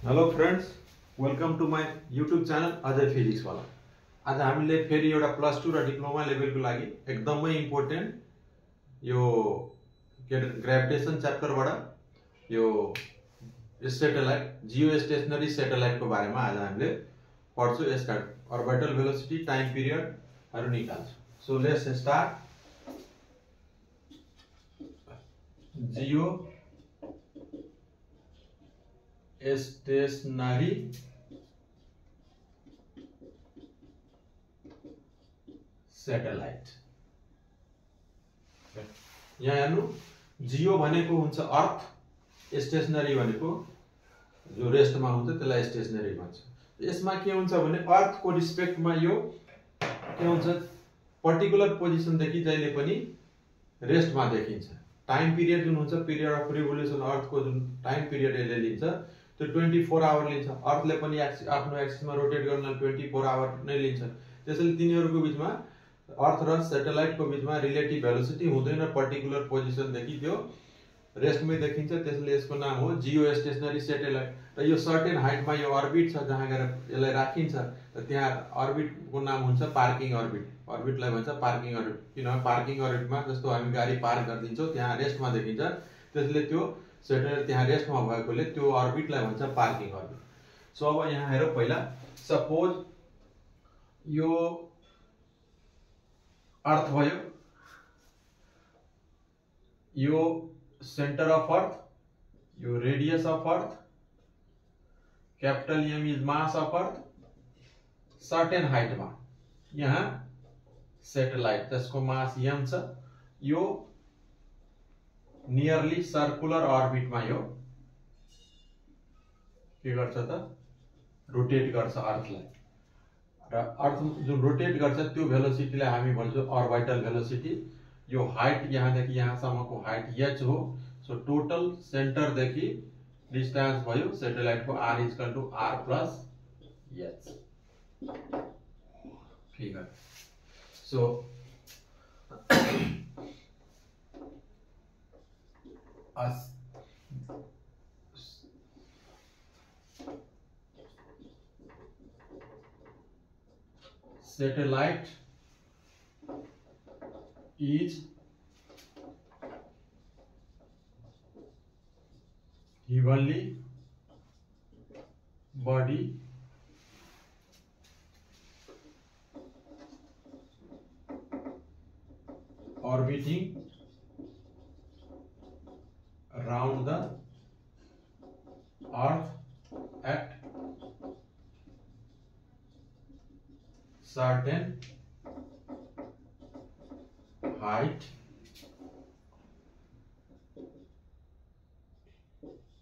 Hello friends, welcome to my YouTube channel Ajay physics wala. आज हामीले फेरि एउटा प्लस 2 र डिप्लोमा लेभलको लागि एकदमै इम्पोर्टेन्ट यो ग्रेभिटेसन च्याप्टरबाट यो सैटेलाइट जियो स्टेशनरी सैटेलाइटको बारेमा आज हामीले पढ्छौँ। यसका अर्बिटल भेलोसिटी, टाइम पिरियडहरु निकाल्छौँ। So let's start. Jio stationery satellite. यहाँ हेर्नु, जियो भनेको हुन्छ अर्थ, स्टेशनरी भनेको जो रेस्टमा हुन्छ त्यसलाई स्टेशनरी भन्छ। यसमा के हुन्छ भने अर्थको रिस्पेक्टमा यो के हुन्छ, पर्टिकुलर पोजिसन देखि जहिले पनि रेस्टमा देखिन्छ। टाइम पिरियड जुन हुन्छ, पिरियड अफ रिभोल्युसन अर्थको जुन टाइम पिरियड यसले लिन्छ त्यो 24 आवर लिन्छ। अर्थले पनि आफ्नो एक्सिसमा रोटेट गर्न 24 आवर नै लिन्छ। त्यसैले तिनीहरूको बीचमा, अर्थ र सैटेलाइटको बीचमा रिलेटिभ भेलोसिटी हुँदैन। पर्टिकुलर पोजिसन देखि त्यो रेस्टमै देखिन्छ। त्यसैले यसको नाम हो जियो स्टेशनरी सैटेलाइट। र यो सर्टेन हाइटमा यो अर्बिट छ जहाँ गएर यसलाई राखिन्छ। र त्यहाँ अर्बिटको नाम हुन्छ पार्किङ अर्बिट। अर्बिटलाई भन्छ पार्किङ अर्बिट, किनभने पार्किङ अर्बिटमा जस्तो हामी गाडी पार्क गरिदिन्छौँ त्यहाँ रेस्टमा देखिन्छ। त्यसैले त्यो सैटेलाइट त्यहाँ रेस्टमा भएकोले त्यो अर्बिटलाई भन्छ पार्किङ अर्बिट। सो अब यहाँ हेरौँ। पहिला सपोज यो अर्थ भयो, यो सेन्टर अफ अर्थ, यो radius of earth, capital M is mass of earth. Certain हाइटमा यहाँ सैटेलाइट जसको मास एम छ, यो नियरली सर्कुलर अर्बिटमा यो के गर्छ त, रोटेट गर्छ अर्थलाई। र अर्थ जुन रोटेट गर्छ त्यो भेलोसिटीलाई हामी भन्छौँ अर्बिटल भेलोसिटी। यो हाइट यहाँदेखि यहाँसम्मको हाइट h हो। सो टोटल सेन्टरदेखि डिस्टेन्स भयो सैटेलाइटको r = r + h figure. So satellite is heavenly body orbiting around the earth at certain height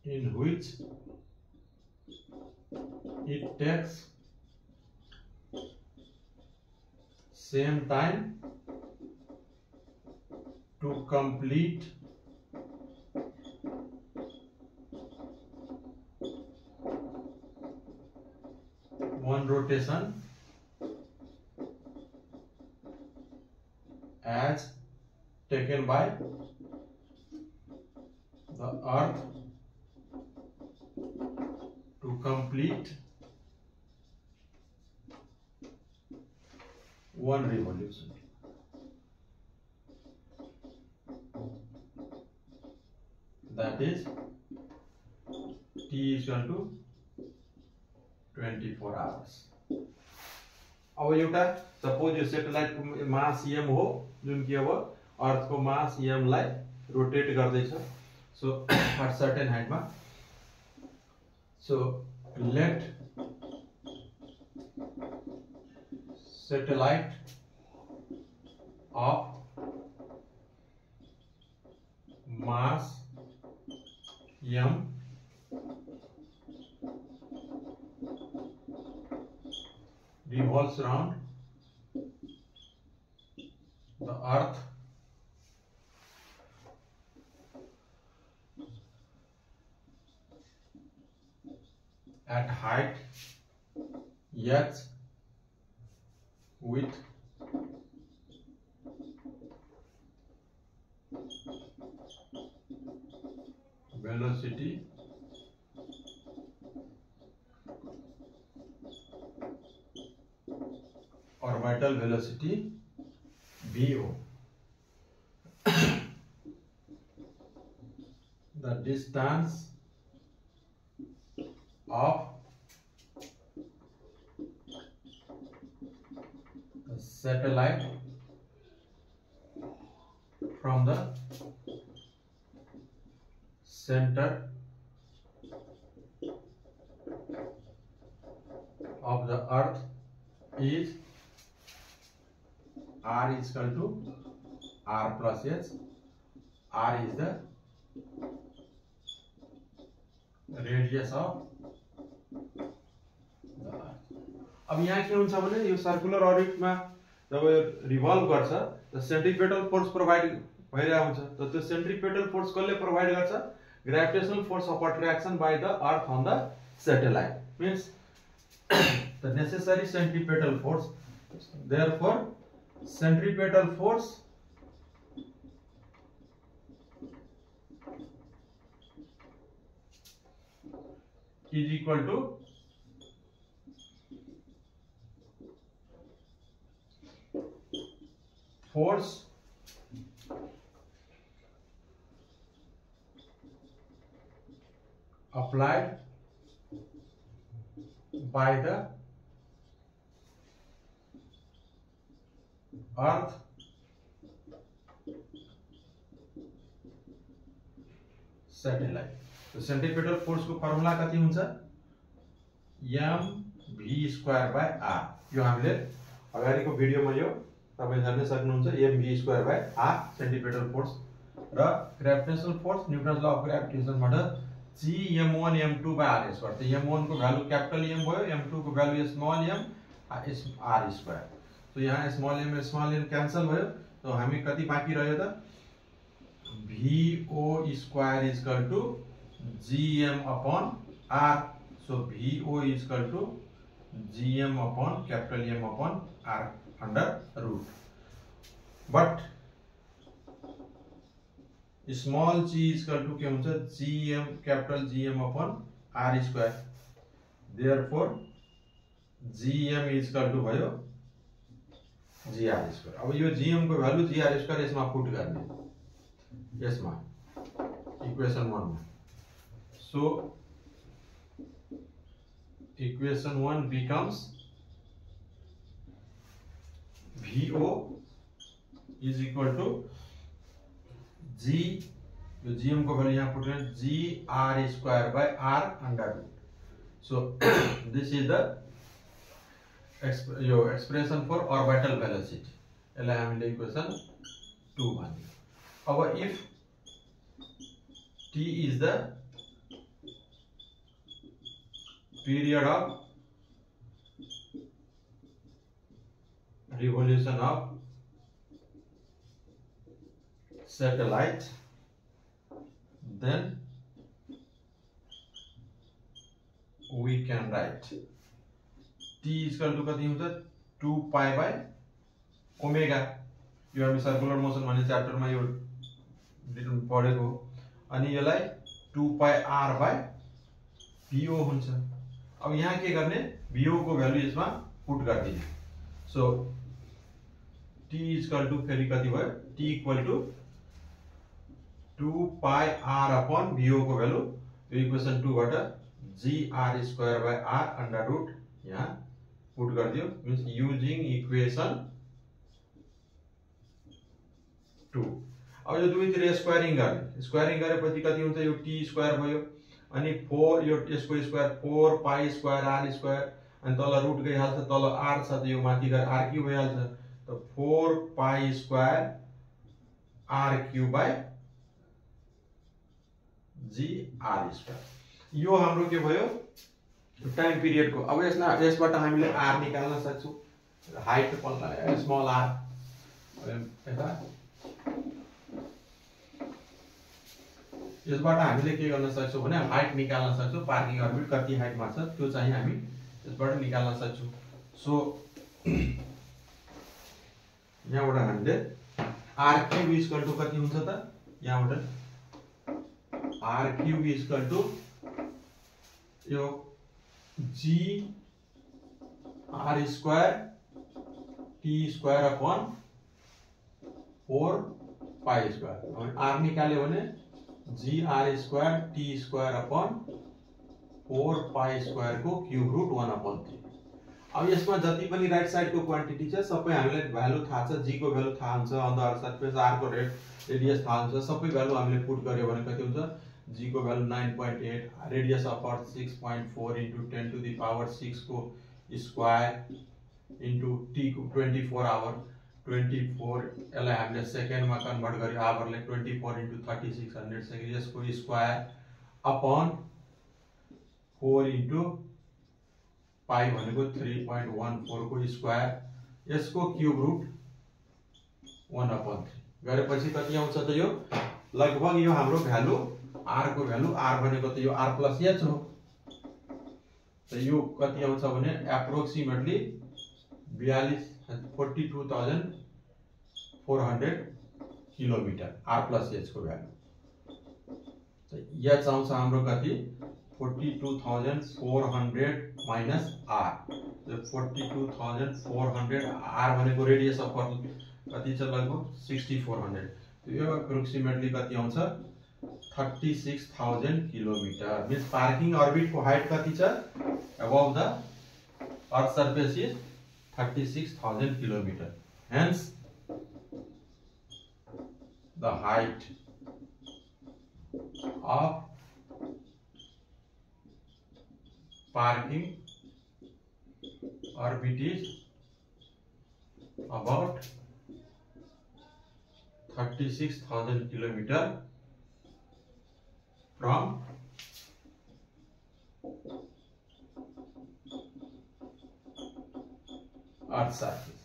in which it takes same time to complete one rotation as taken by the earth to complete one revolution. That is t = 24 hours. अब एउटा suppose यो सैटेलाइटको मास m हो, जुन कि अब अर्थको mass m लाई rotate गर्दैछ। सो एट सर्टेन हाइटमा। So let satellite of mass m revolves around the earth at height h with velocity orbital velocity VO. The distance of the satellite from the center of the earth is R is equal to R plus H. R is the radius of the earth. अब यहाँ के हुन्छ भने यो circular अर्बिटमा जब यो revolve गर्छ त centripetal force provide भइरहेको हुन्छ त त्यो सेन्ट्रिपेटल फोर्स कसले प्रोभाइड गर्छ gravitational force of attraction by the earth on the satellite means the necessary centripetal force. Therefore centripetal force is equal to force applied by the earth satellite. तो centripetal force को formula कति हुन्छ mv²/r. यो हामीले अगाडिको भिडियोमा यो तपाई जान्न सक्नुहुन्छ mv²/r सेन्ट्रिपेटल फोर्स र gravitational force Newton's law of ग्रेभिटेशनबाट Gm1 m2/r². तो m1 को भ्यालु क्यापिटल M भयो, m2 को भ्यालु स्मल m r². तो यहाँ स्मल m क्यान्सल भयो. तो हामी कति बाँकी रह्यो त VO² is equal to Gm upon r. So VO is equal to Gm upon capital M upon r under root. But small g is equal to के हुन्छ Gm capital Gm upon r². Therefore Gm is equal to भयो gr². अब यो Gm को value gr² यसमा put गर्ने यसमा equation 1 मा. So equation 1 becomes VO is equal to G, जो Gm को वैल्यू यहाँ पुट करें gr²/r under root. So this is the expression for orbital velocity. यसलाई हामीले इक्वेसन 2 भन्यौ. अब if t is the period of revolution of satellite, then we can write t is equal to कति हुन्छ 2 pi by omega. यो हामी circular motion भन्ने च्याप्टरमा यो पढेको. अनि यसलाई 2 pi r by VO हुन्छ. अब यहाँ के गर्ने VO को भ्यालु यसमा पुट गर्दिने. So t is equal to फेरि कति भयो t equal to 2 pi r upon VO को भ्यालु यो इक्वेसन 2 बाट gr²/r under root यहाँ पुट गरिदियो. Means using equation 2. अब यो दुवैतिर स्क्वायरिङ गर्ने. स्क्वायरिङ गरेपछि कति हुन्छ यो t² भयो अनि 4 यो यसको स्क्वायर 4 pi² r² अनि तल रुट गइहाल्छ. तल r छ त यो माथि गएर r³ भइहाल्छ. त 4 pi² r³ by gr². यो हाम्रो के भयो टाइम पिरियड को. अब यसबाट हामीले r निकाल्न सक्छौं. हाइट स्मल r यसबाट हामीले के गर्न सक्छौं भने हाइट निकाल्न सक्छौं. पार्किङ अर्बिट कति हाइटमा छ त्यो चाहिँ हामी यसबाट निकाल्न सक्छौं. सो यहाँबाट हामीले r³ इक्वल टु कति हुन्छ त यहाँबाट r³ इक्वल टु यो g r² t square upon 4 pi square. R निकाल्यो भने GR square t square upon 4 pi square को क्यूब रूट 1/3। अब यसमा जति पनि राइट साइड को क्वान्टिटी छ सबै हामीलाई भ्यालु थाहा छ, जी को भ्यालु थाहा हुन्छ, on the other surface r को रेडियस थाहा हुन्छ, सबै भ्यालु हामीले पुट गर्यो भने कति हुन्छ, जी को value 9.8, radius of earth 6.4 into 10 to the power 6 को स्क्वायर इन्टु टी को 24 आवर, 24 यसलाई हामीले सेकेन्डमा कन्भर्ट गर्यो, आवरलाई 24 into 3600 सेकेन्ड, यसको स्क्वायर अपन 4 into पाई भनेको 3.14 को स्क्वायर, यसको क्यूब रूट 1/3 गरेपछि कति आउँछ त यो लगभग यो हाम्रो भ्यालु आर को भ्यालु, आर भनेको त यो आर प्लस एच हो, त यो कति आउँछ भने approximately 42,400 kilometre r plus h को भ्यालु। त एच आउँछ हाम्रो कति 42,400 माइनस आर, 42,400 आर भनेको रेडियस अफ अर्थ कति छ लगभग 6400, यो एप्रोक्सिमेटली कति आउँछ 36,000 किलोमिटर। मीन्स पार्किङ अर्बिट को हाइट कति छ above the earth surface is 36,000 kilometre. Hence the height of parking orbit is about 36,000 kilometer from earth surface.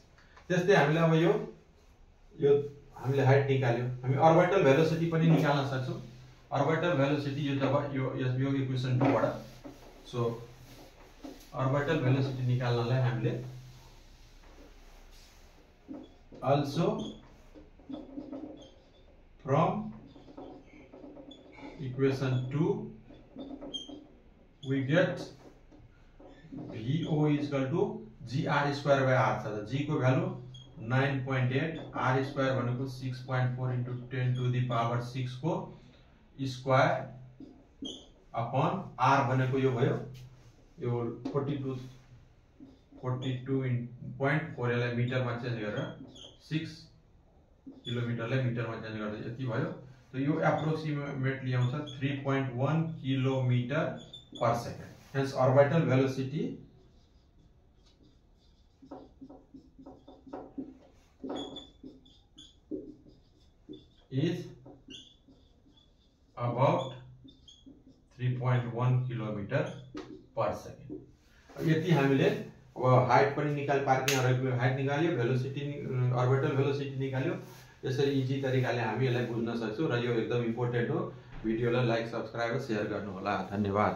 त्यस्तै हामीले अब यो हामीले हाइट निकाल्यो, हामी अर्बिटल भेलोसिटी पनि निकाल्न सक्छौं। अर्बिटल भेलोसिटी यो जब यो इक्वेसन 2 बाट, सो अर्बिटल भेलोसिटी निकाल्नलाई हामीले also from equation 2 we get VO is equal to GR square by R छ। G को भ्यालु 9.8, R स्क्वायर भनेको 6.4 into 10 to the power 6 को स्क्वायर अपन R भनेको यो भयो यो 42.4 लाई मिटरमा चेन्ज गरेर 6 किलोमिटरलाई मिटरमा चेन्ज गर्दा यति भयो। त यो एप्रोक्सिमेटली आउँछ 3.1 kilometre per second. Hence orbital velocity is about 3.1 kilometre per second. यति हामीले हाइट पनि निकाल, पार्किङ हाइट निकाल्यो, भेलोसिटी अर्बिटल भेलोसिटी निकाल्यो। यसरी इजी तरिकाले हामी यसलाई बुझ्न सक्छौं र यो एकदम इम्पोर्टेन्ट हो। भिडियोलाई लाइक, सब्स्क्राइब र शेयर गर्नु होला। धन्यवाद।